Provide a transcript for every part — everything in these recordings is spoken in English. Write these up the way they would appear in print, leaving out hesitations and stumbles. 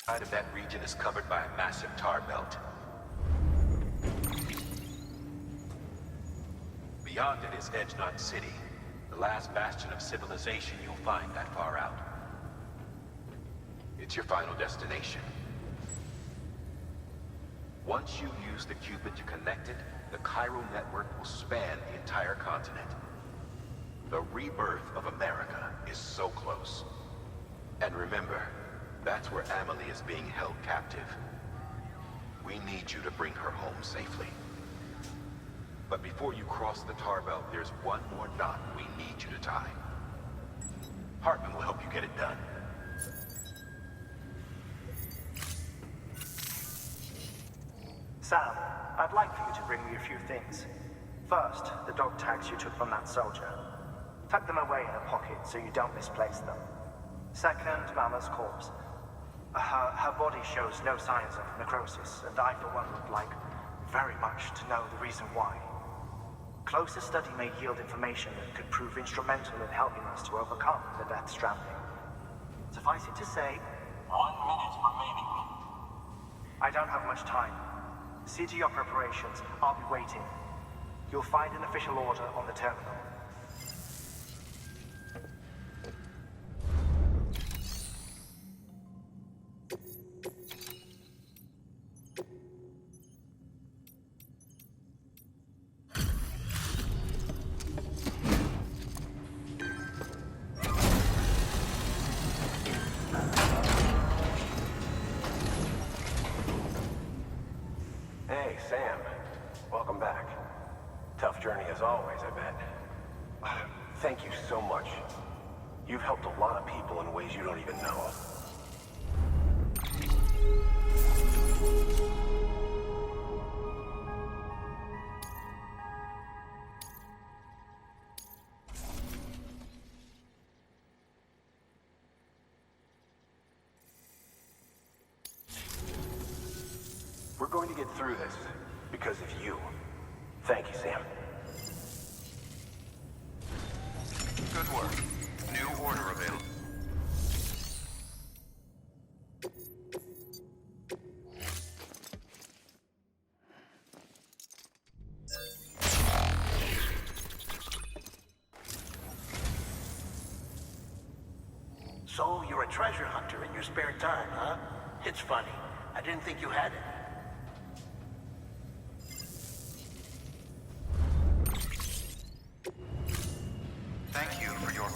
Side of that region is covered by a massive tar belt. Beyond it is Edgenot City, the last bastion of civilization you'll find that far out. It's your final destination. Once you use the Cupid to connect it, the chiral network will span the entire continent. The rebirth of America is so close. And remember, that's where Amelie is being held captive. We need you to bring her home safely. But before you cross the tar belt, there's one more knot we need you to tie. Hartman will help you get it done. Sam, I'd like for you to bring me a few things. First, the dog tags you took from that soldier. Tuck them away in a pocket so you don't misplace them. Second, Mama's corpse. Her body shows no signs of necrosis, and I, for one, would like very much to know the reason why. Closer study may yield information that could prove instrumental in helping us to overcome the Death Stranding. Suffice it to say, 1 minute remaining. I don't have much time. See to your preparations. I'll be waiting. You'll find an official order on the terminal. Hey, Sam. Welcome back. Tough journey as always, I bet. Thank you so much. You've helped a lot of people in ways you don't even know. We're going to get through this because of you. Thank you, Sam. Good work. New order available. So, you're a treasure hunter in your spare time, huh? It's funny. I didn't think you had it. Thank you for your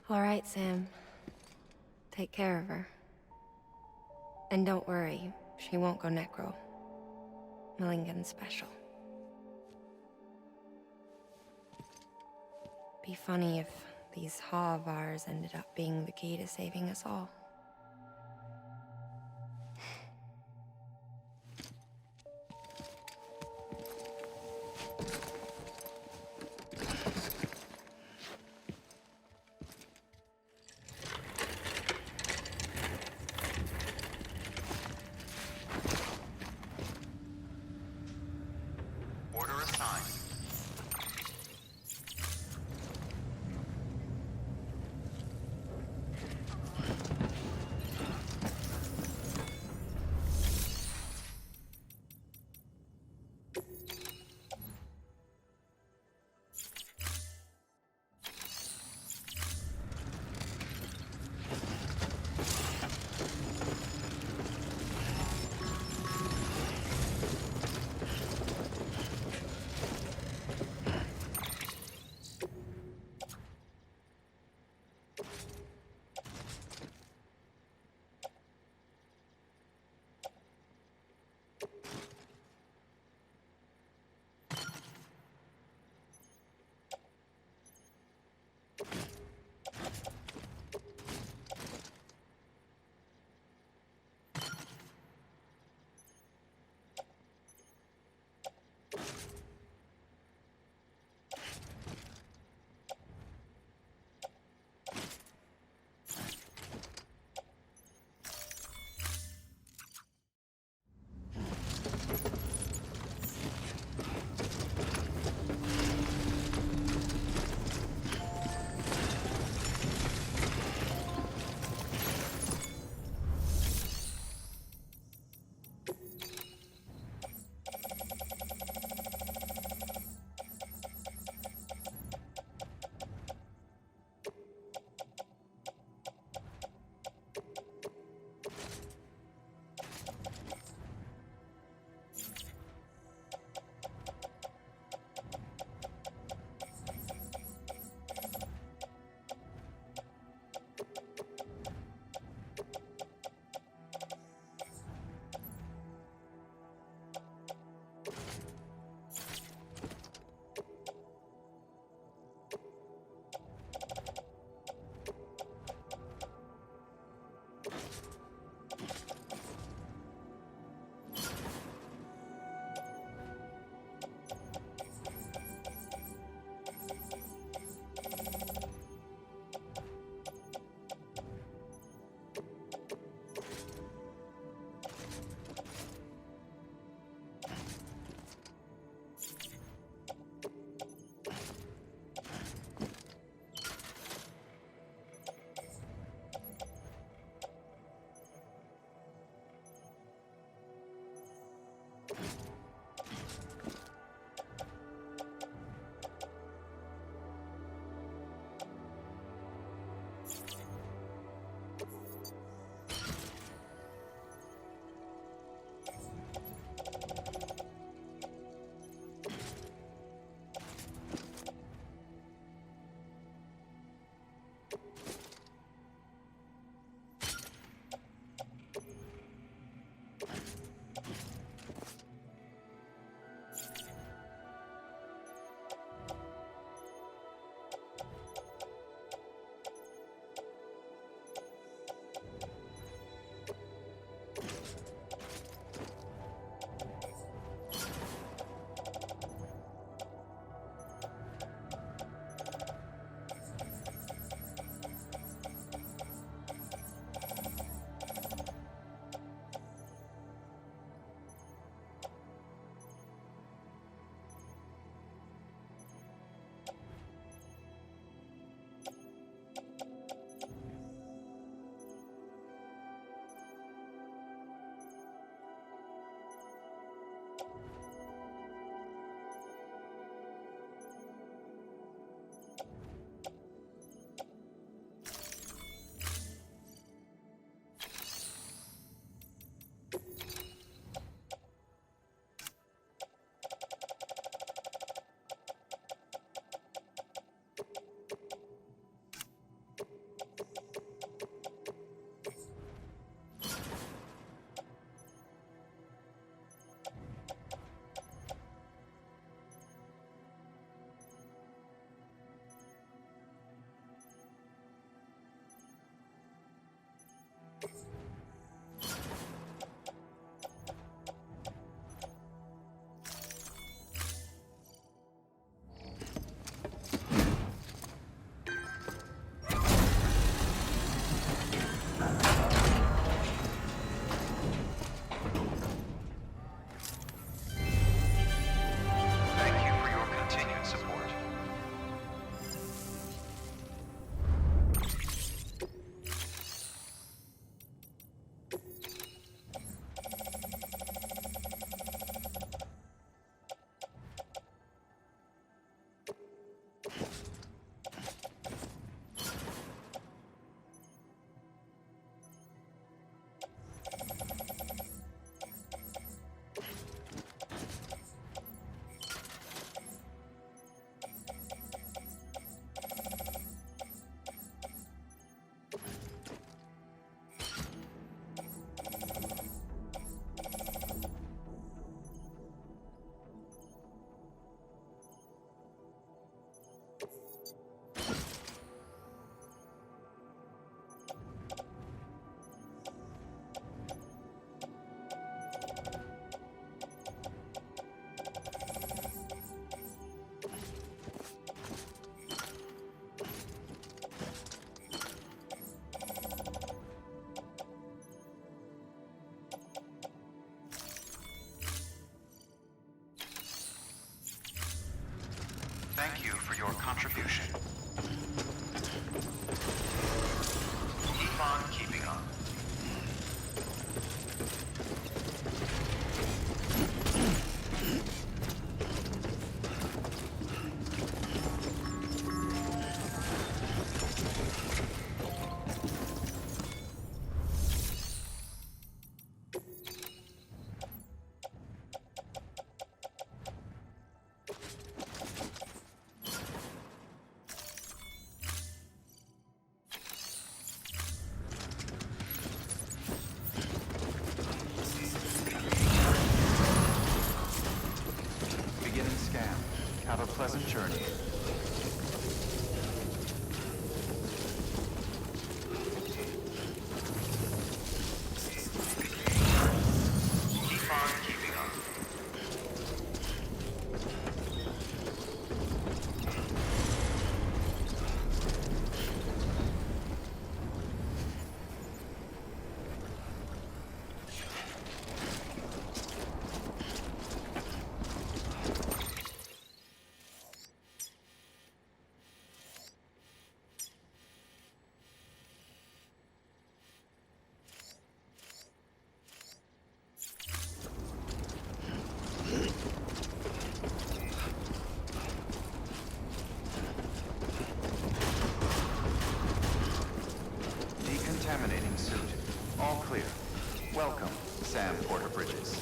All right, Sam. Take care of her. And don't worry, she won't go necro. Millingen's special. Be funny if these Ha of ours ended up being the key to saving us all. Order assigned. contribution. Keep on keeping on. Have a pleasant journey. Keep on keeping on. Decontaminating suit. All clear. Welcome, Sam Porter Bridges.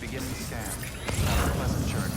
Beginning scan. Have a pleasant journey.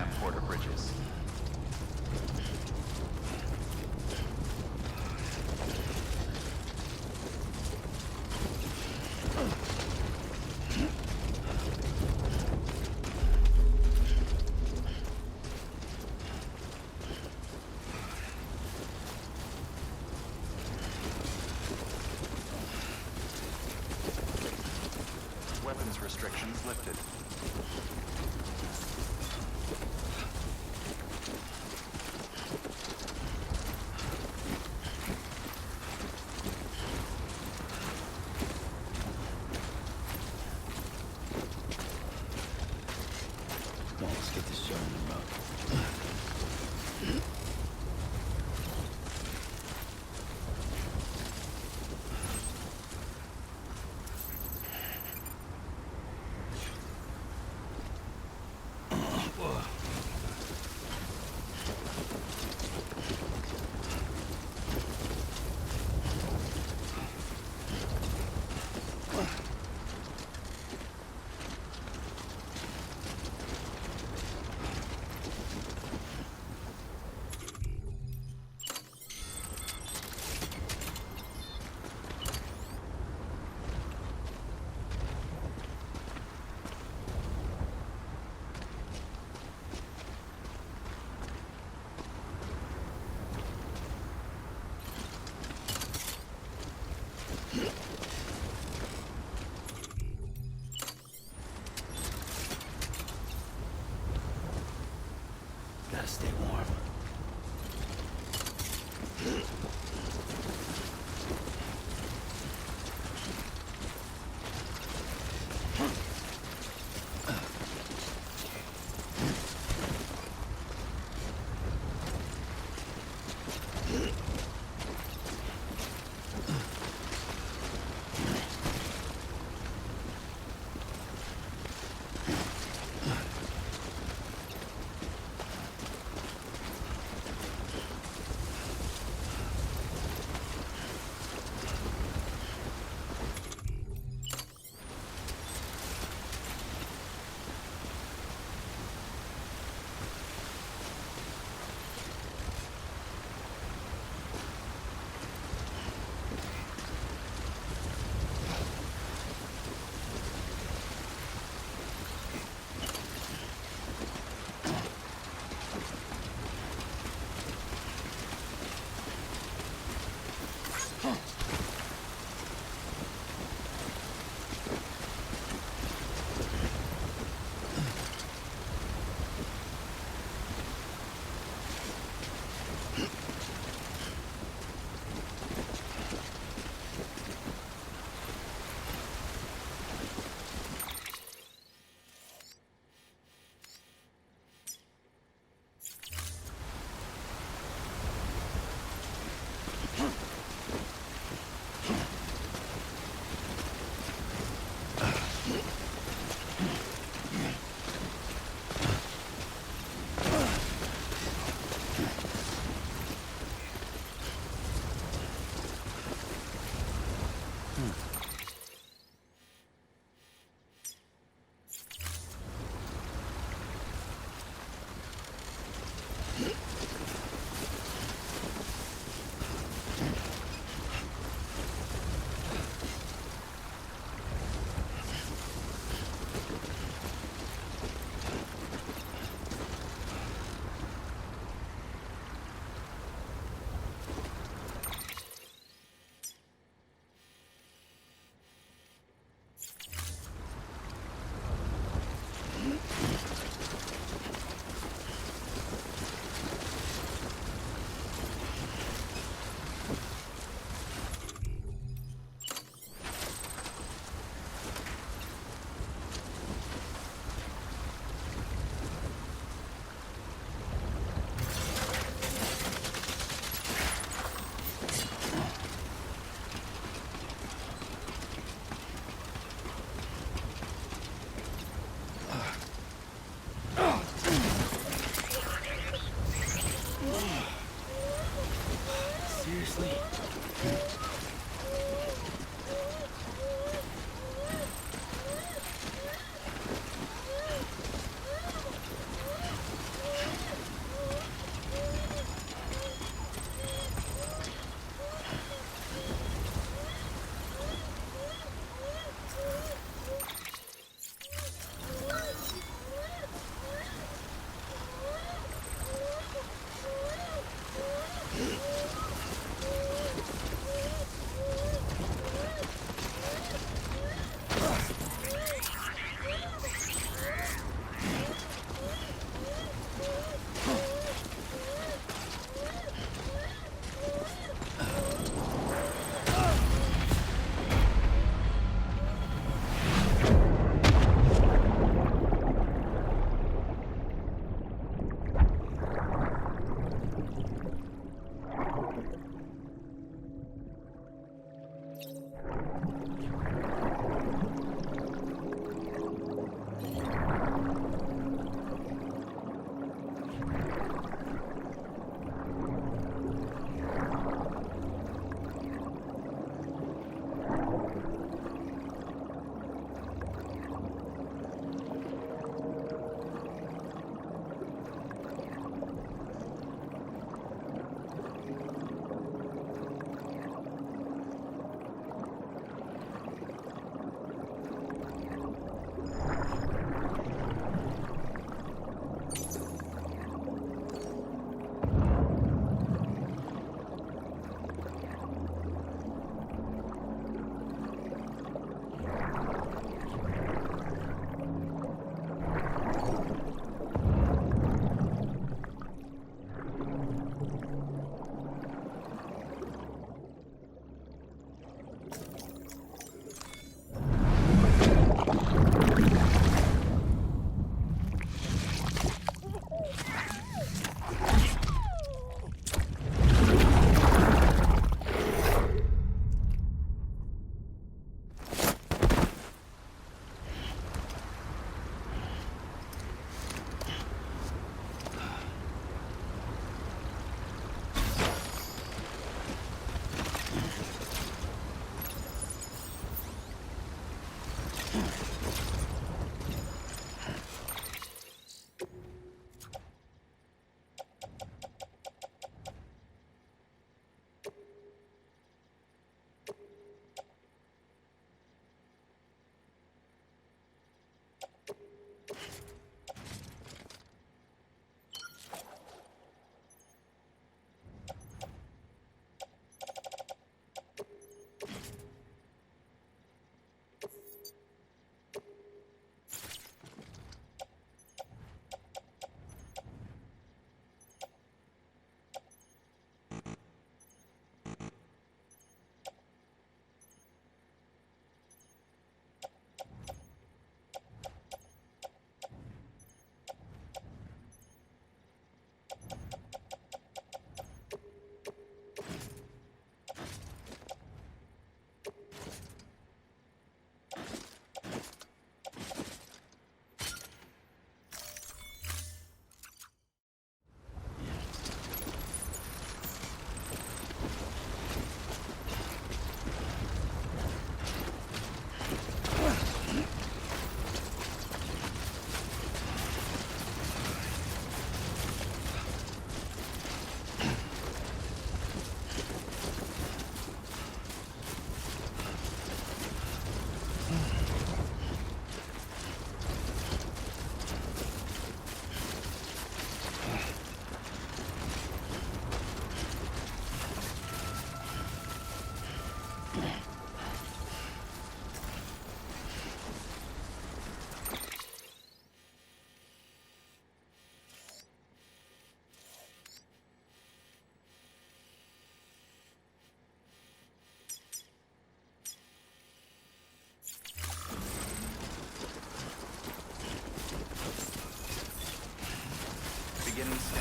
Sam Porter Bridges. Weapons restrictions lifted. Come on, let's get this show on the road. Gotta stay warm.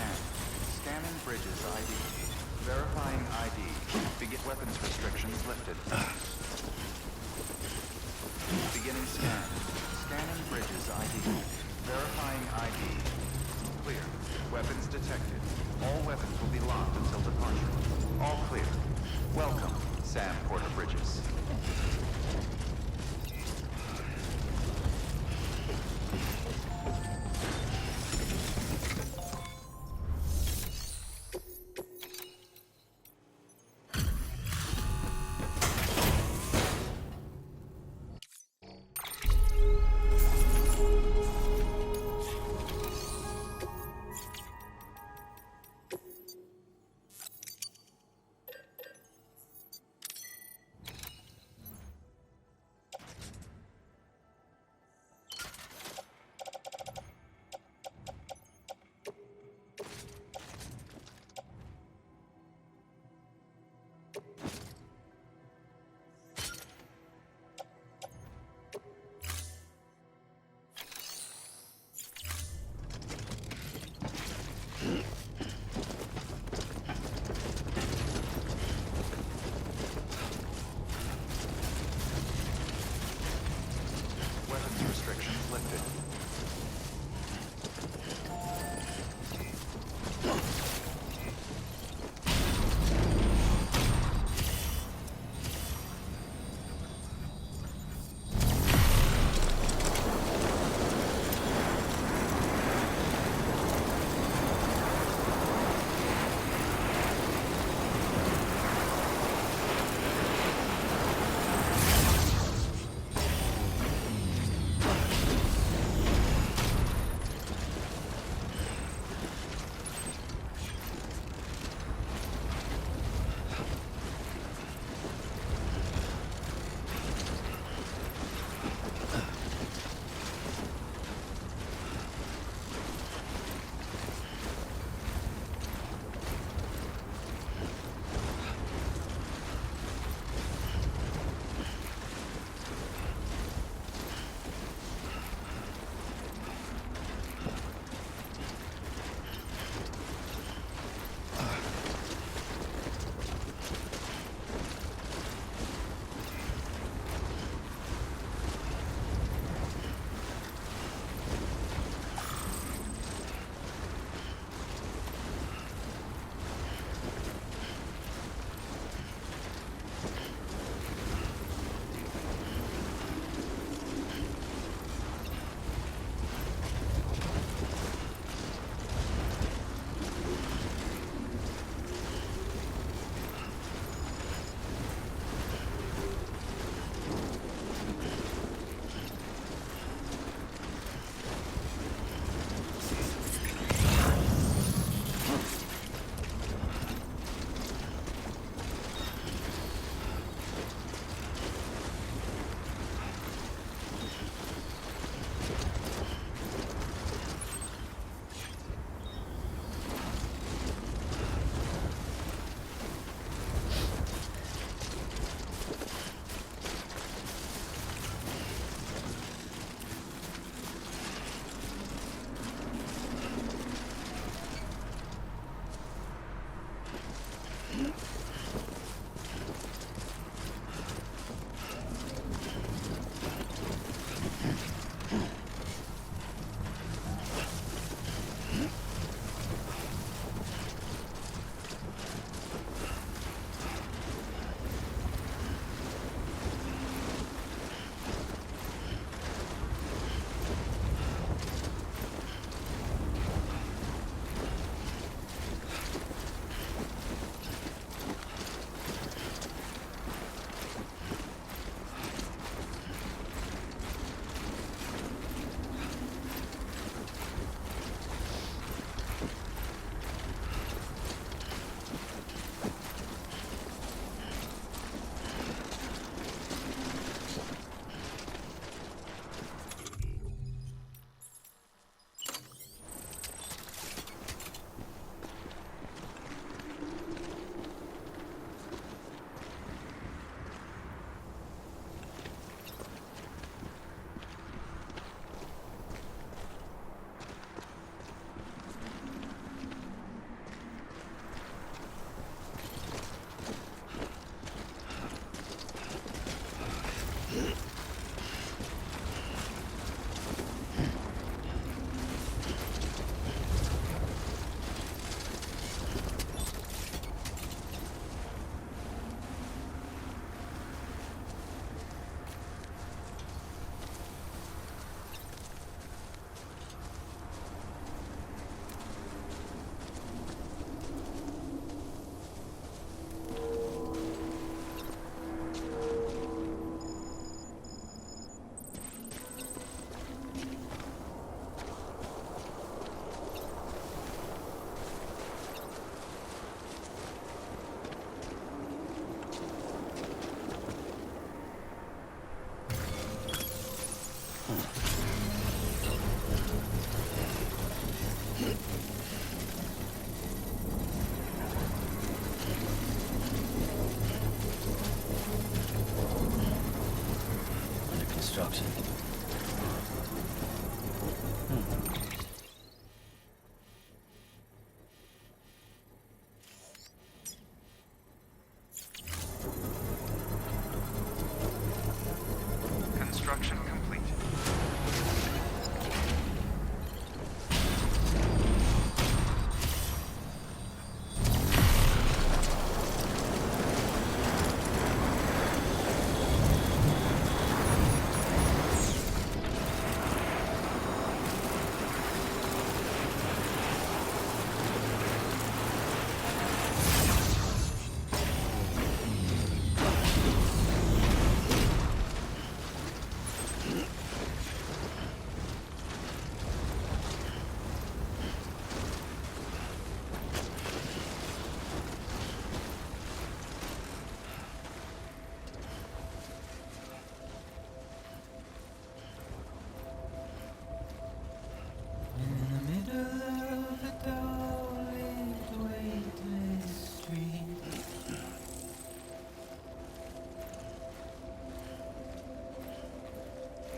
scan. Scanning Bridges ID. Verifying ID. Begin weapons restrictions lifted. Beginning scan. Scanning Bridges ID. Verifying ID. Clear. Weapons detected. All weapons will be locked until departure. All clear. Welcome, Sam Porter Bridges. construction. Construction complete.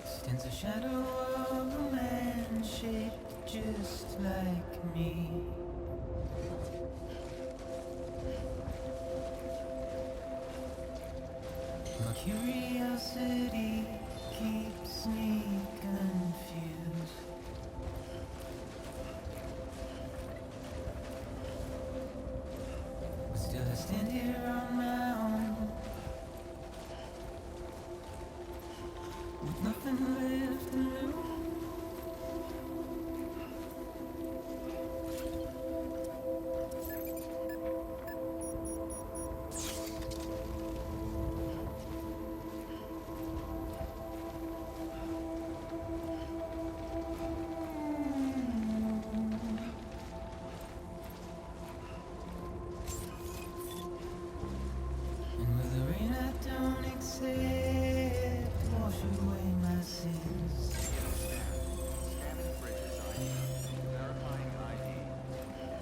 Stands a shadow of a man shaped just like me. My curiosity keeps me confused. But still I stand here on my own, with nothing left to lose. And with the rain I don't accept, wash away my sins. Scanning bridges ID. Verifying ID.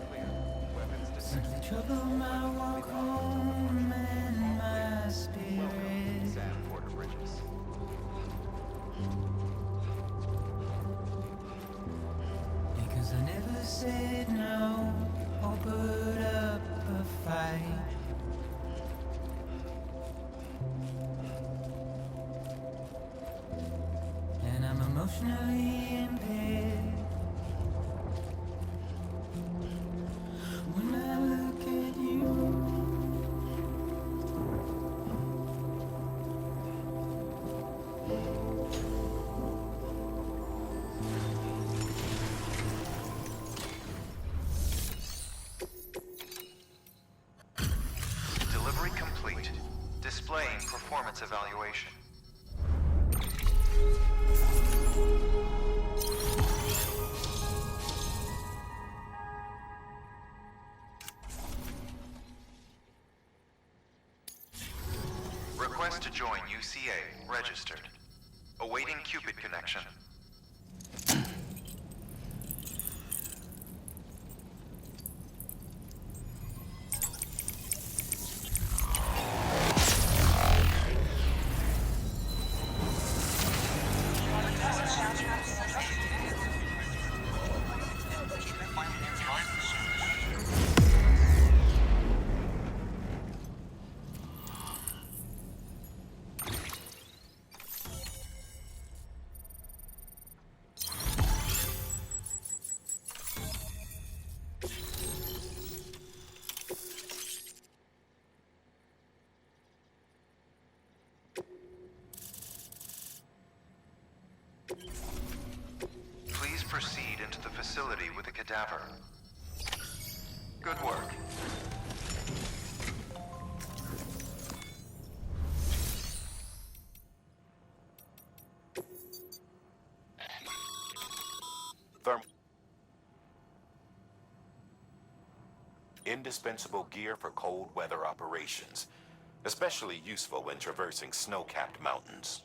Clear. Weapons detected. Simply trouble my walk home and my spirit. Sam Porter Bridges. Because I never said no or put up a fight. And I'm emotionally impaired when I look at you. Delivery complete. Displaying performance evaluation. Request to join UCA. Registered. Awaiting Cupid connection. Please proceed into the facility with the cadaver. Good work. Indispensable gear for cold weather operations, especially useful when traversing snow-capped mountains.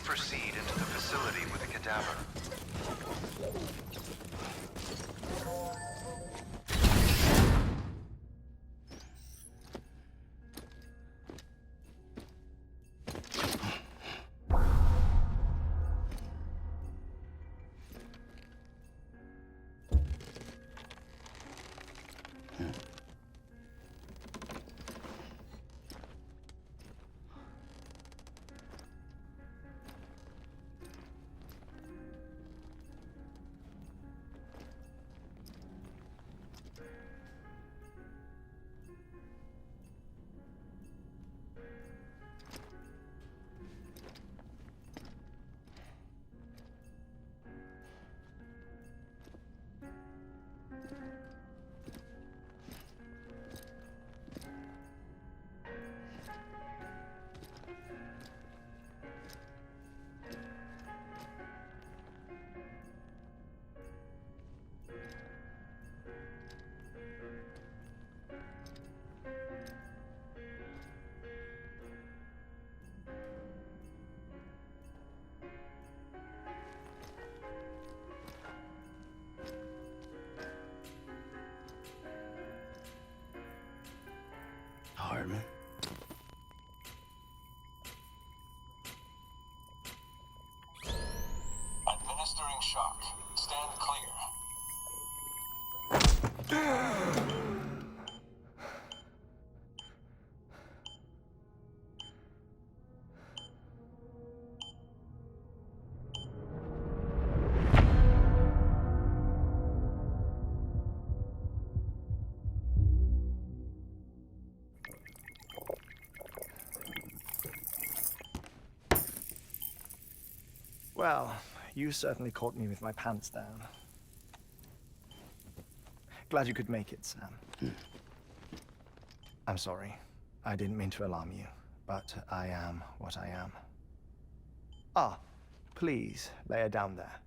proceed into the facility with the cadaver. Hardman. Administering shock. Stand clear. Well, you certainly caught me with my pants down. Glad you could make it, Sam. I'm sorry. I didn't mean to alarm you, but I am what I am. Ah, please, lay her down there.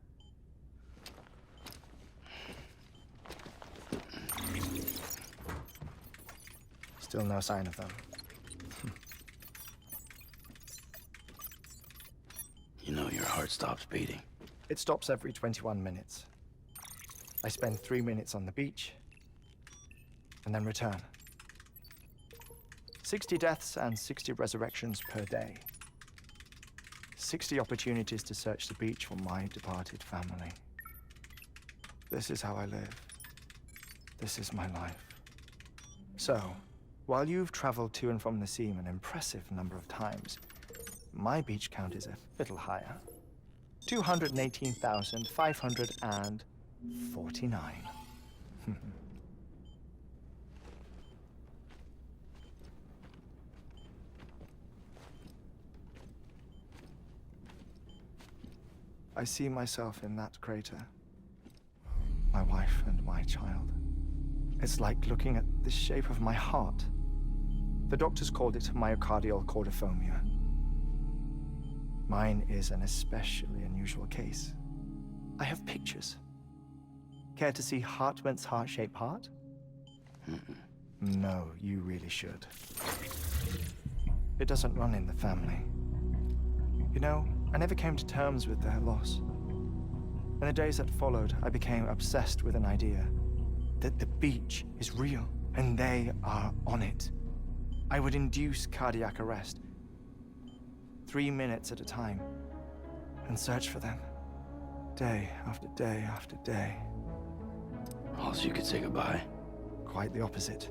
Still no sign of them. You know your heart stops beating. It stops every 21 minutes. I spend 3 minutes on the beach, and then return. 60 deaths and 60 resurrections per day. 60 opportunities to search the beach for my departed family. This is how I live. This is my life. So, while you've traveled to and from the sea an impressive number of times, my beach count is a little higher. 218,549. I see myself in that crater. My wife and my child. It's like looking at the shape of my heart. The doctors called it myocardial cordiformia. Mine is an especially unusual case. I have pictures. Care to see Hartman's heart-shaped heart? No, you really should. It doesn't run in the family. You know, I never came to terms with their loss. In the days that followed, I became obsessed with an idea that the beach is real and they are on it. I would induce cardiac arrest, 3 minutes at a time, and search for them, day after day after day. Also, you could say goodbye. Quite the opposite.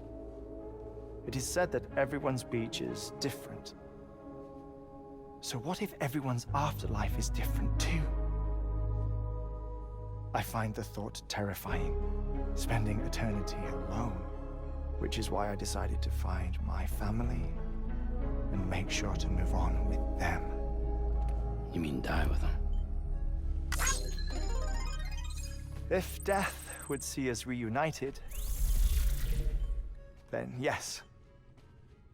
It is said that everyone's beach is different. So what if everyone's afterlife is different too? I find the thought terrifying, spending eternity alone, which is why I decided to find my family and make sure to move on with them. You mean die with them? If death would see us reunited, then yes.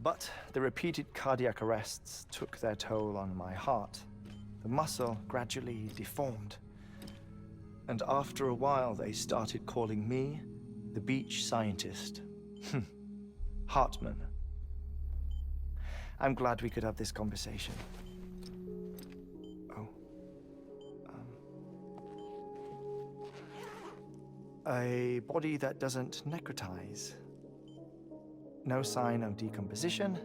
But the repeated cardiac arrests took their toll on my heart. The muscle gradually deformed. And after a while, they started calling me the beach scientist. Hartman. I'm glad we could have this conversation. Oh. A body that doesn't necrotize. No sign of decomposition.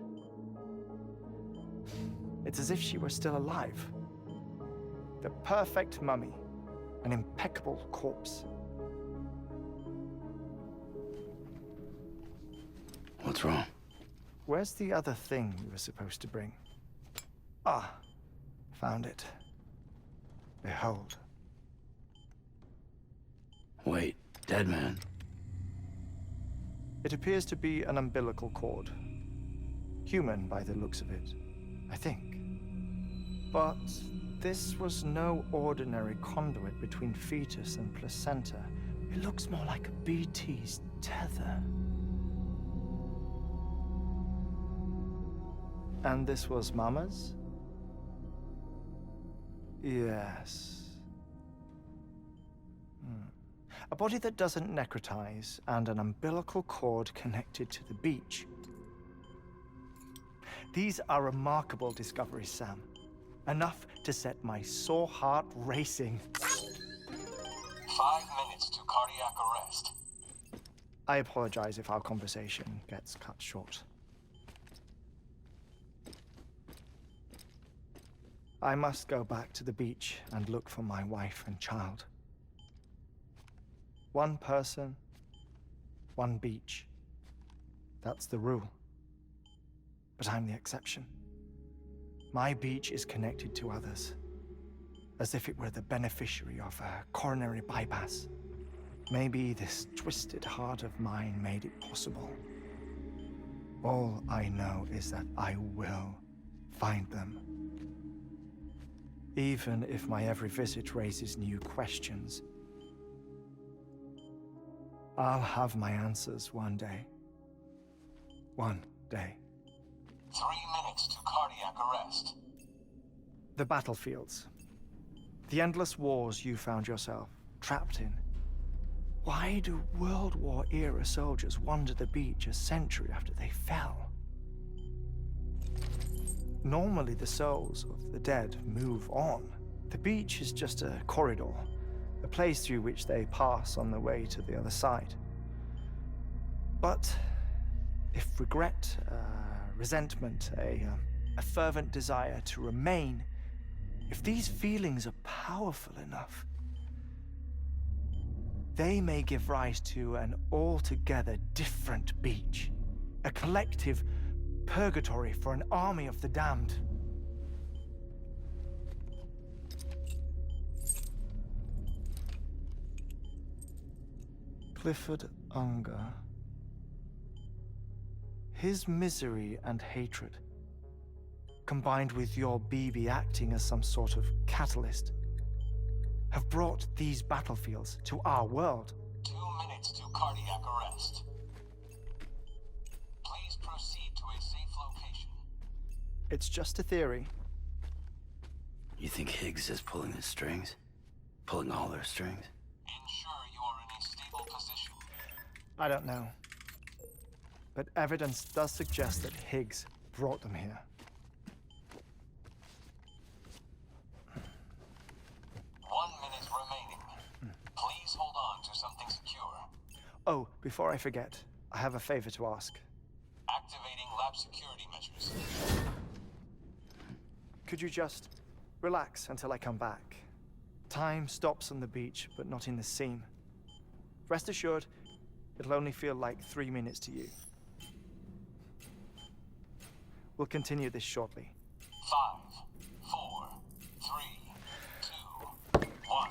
It's as if she were still alive. The perfect mummy. An impeccable corpse. What's wrong? Where's the other thing you were supposed to bring? Ah, found it. Behold. Wait, dead man? It appears to be an umbilical cord. Human by the looks of it, I think. But this was no ordinary conduit between fetus and placenta. It looks more like a BT's tether. And this was Mama's? Yes. A body that doesn't necrotize, and an umbilical cord connected to the beach. These are remarkable discoveries, Sam. Enough to set my sore heart racing. 5 minutes to cardiac arrest. I apologize if our conversation gets cut short. I must go back to the beach and look for my wife and child. One person, one beach. That's the rule. But I'm the exception. My beach is connected to others, as if it were the beneficiary of a coronary bypass. Maybe this twisted heart of mine made it possible. All I know is that I will find them. Even if my every visit raises new questions, I'll have my answers one day. One day. 3 minutes to cardiac arrest. The battlefields. The endless wars you found yourself trapped in. Why do World War-era soldiers wander the beach a century after they fell? Normally the souls of the dead move on. The beach is just a corridor, a place through which they pass on the way to the other side. But if regret, resentment, a fervent desire to remain, if these feelings are powerful enough, they may give rise to an altogether different beach, a collective purgatory for an army of the damned. Clifford Unger. His misery and hatred, combined with your BB acting as some sort of catalyst, have brought these battlefields to our world. 2 minutes to cardiac arrest. Please proceed to a safe location. It's just a theory. You think Higgs is pulling the strings? Pulling all their strings? Ensure you are in a stable position. I don't know. But evidence does suggest that Higgs brought them here. 1 minute remaining. Please hold on to something secure. Oh, before I forget, I have a favor to ask. Activating lab security measures. Could you just relax until I come back? Time stops on the beach, but not in the scene. Rest assured, it'll only feel like 3 minutes to you. We'll continue this shortly. 5, 4, 3, 2, 1.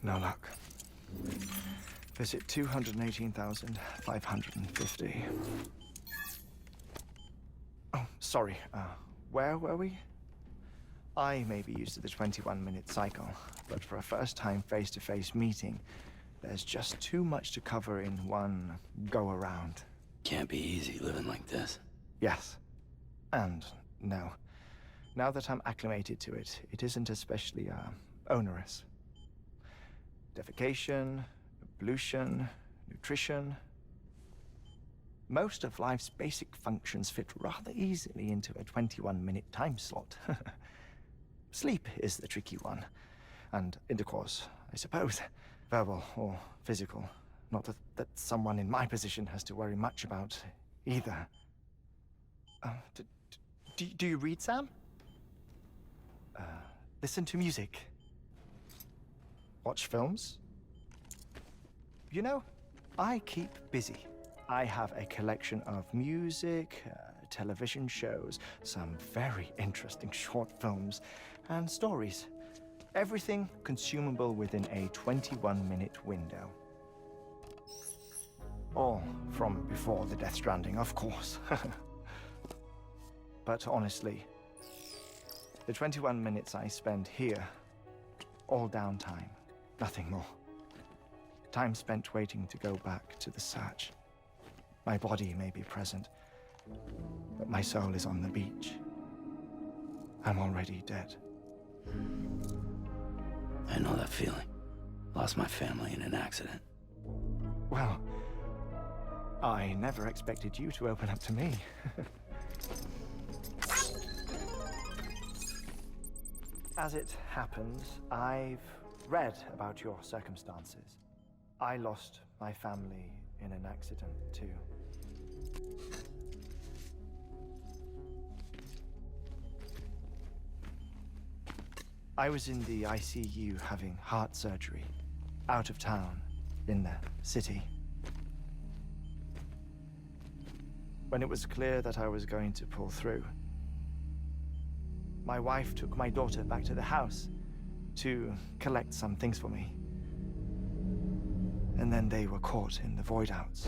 No luck. Visit 218,550. Oh, sorry. Where were we? I may be used to the 21-minute cycle, but for a first-time face-to-face meeting, there's just too much to cover in one go-around. Can't be easy living like this. Yes. And no. Now that I'm acclimated to it, it isn't especially, onerous. Defecation, pollution, nutrition. Most of life's basic functions fit rather easily into a 21-minute time slot. Sleep is the tricky one. And intercourse, I suppose. Verbal or physical. Not that someone in my position has to worry much about either. Do you read, Sam? Listen to music. Watch films. You know, I keep busy. I have a collection of music, television shows, some very interesting short films, and stories. Everything consumable within a 21-minute window. All from before the Death Stranding, of course. But honestly, the 21 minutes I spend here, all downtime, nothing more. Time spent waiting to go back to the search. My body may be present, but my soul is on the beach. I'm already dead. I know that feeling. Lost my family in an accident. Well, I never expected you to open up to me. As it happens, I've read about your circumstances. I lost my family in an accident, too. I was in the ICU having heart surgery, out of town, in the city. When it was clear that I was going to pull through, my wife took my daughter back to the house to collect some things for me. And then they were caught in the voidouts.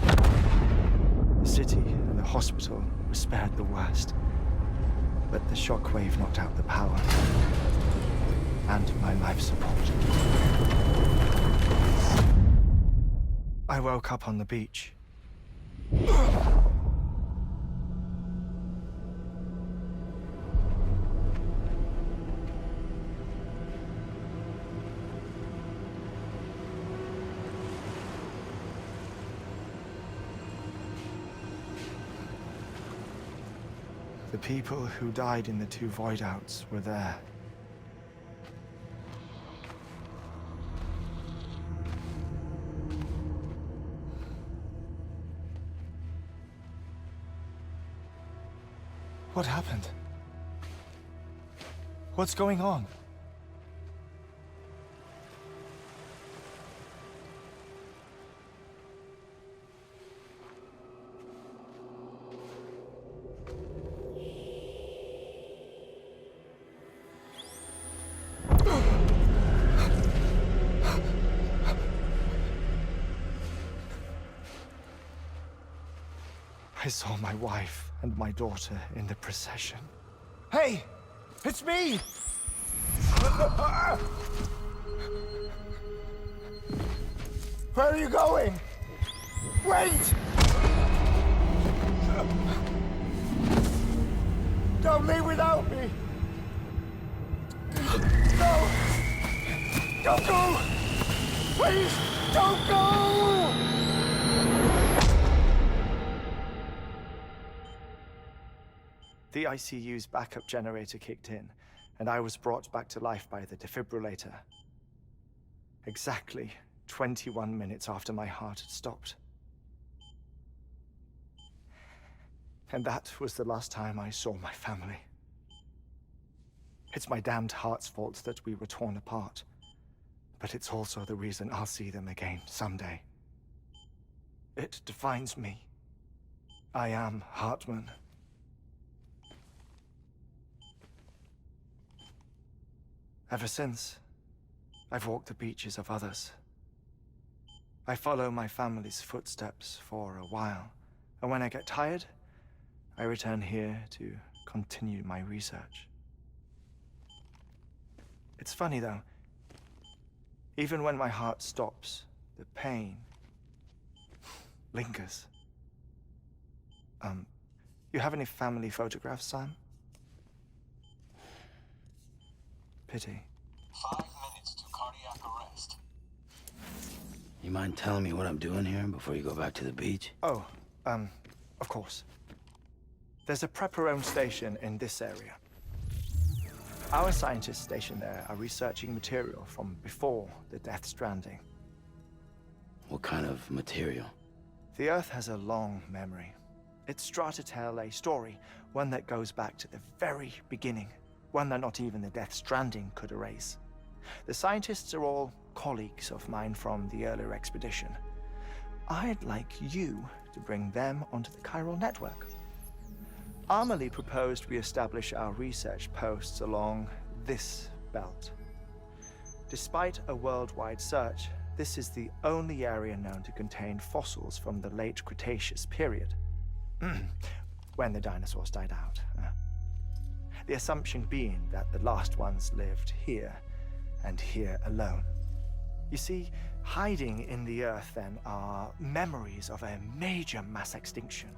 The city and the hospital were spared the worst, but the shockwave knocked out the power and my life support. I woke up on the beach. The people who died in the two voidouts were there. What happened? What's going on? I saw my wife and my daughter in the procession. Hey! It's me! Where are you going? Wait! Don't leave without me! No! Don't go! Please, don't go! The ICU's backup generator kicked in, and I was brought back to life by the defibrillator. Exactly 21 minutes after my heart had stopped. And that was the last time I saw my family. It's my damned heart's fault that we were torn apart, but it's also the reason I'll see them again someday. It defines me. I am Hartman. Ever since, I've walked the beaches of others. I follow my family's footsteps for a while, and when I get tired, I return here to continue my research. It's funny though, even when my heart stops, the pain lingers. You have any family photographs, Sam? Pity. 5 minutes to cardiac arrest. You mind telling me what I'm doing here before you go back to the beach? Oh, of course. There's a Prepperone station in this area. Our scientists stationed there are researching material from before the Death Stranding. What kind of material? The Earth has a long memory. It's trying to tell a story, one that goes back to the very beginning, one that not even the Death Stranding could erase. The scientists are all colleagues of mine from the earlier expedition. I'd like you to bring them onto the chiral network. Amelie proposed we establish our research posts along this belt. Despite a worldwide search, this is the only area known to contain fossils from the late Cretaceous period. When the dinosaurs died out. The assumption being that the last ones lived here, and here alone. You see, hiding in the Earth then are memories of a major mass extinction.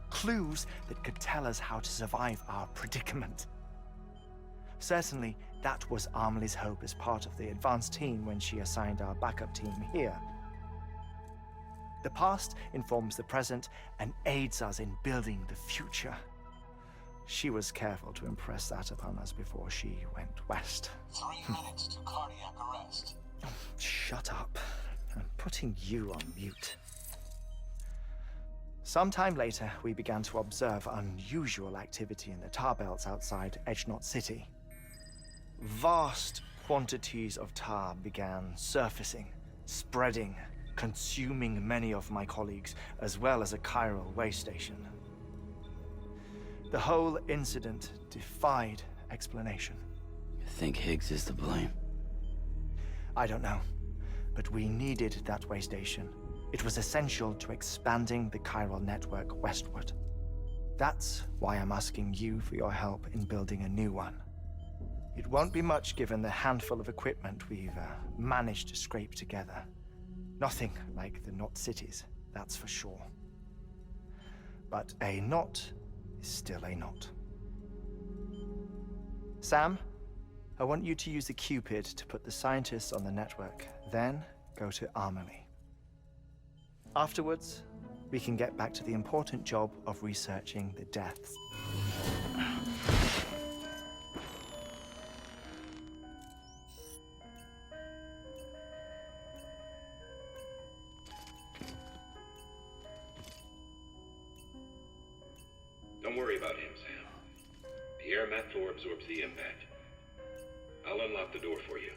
Clues that could tell us how to survive our predicament. Certainly, that was Amelie's hope as part of the advanced team when she assigned our backup team here. The past informs the present and aids us in building the future. She was careful to impress that upon us before she went west. 3 minutes to cardiac arrest. Shut up. I'm putting you on mute. Sometime later, we began to observe unusual activity in the tar belts outside Edgenot City. Vast quantities of tar began surfacing, spreading, consuming many of my colleagues, as well as a chiral way station. The whole incident defied explanation. You think Higgs is to blame? I don't know, but we needed that way station. It was essential to expanding the chiral network westward. That's why I'm asking you for your help in building a new one. It won't be much given the handful of equipment we've managed to scrape together. Nothing like the knot cities, that's for sure. But a knot is still a knot. Sam, I want you to use the Cupid to put the scientists on the network, then go to Amelie. Afterwards, we can get back to the important job of researching the deaths. Don't worry about him, Sam. The air mat floor absorbs the impact. I'll unlock the door for you.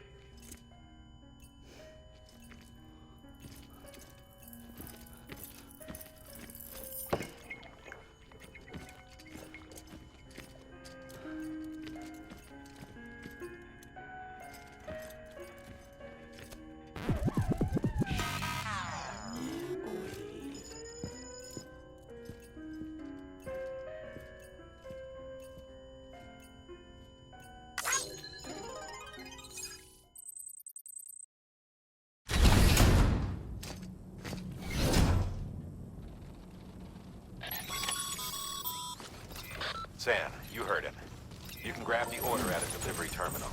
Sam, you heard him. You can grab the order at a delivery terminal.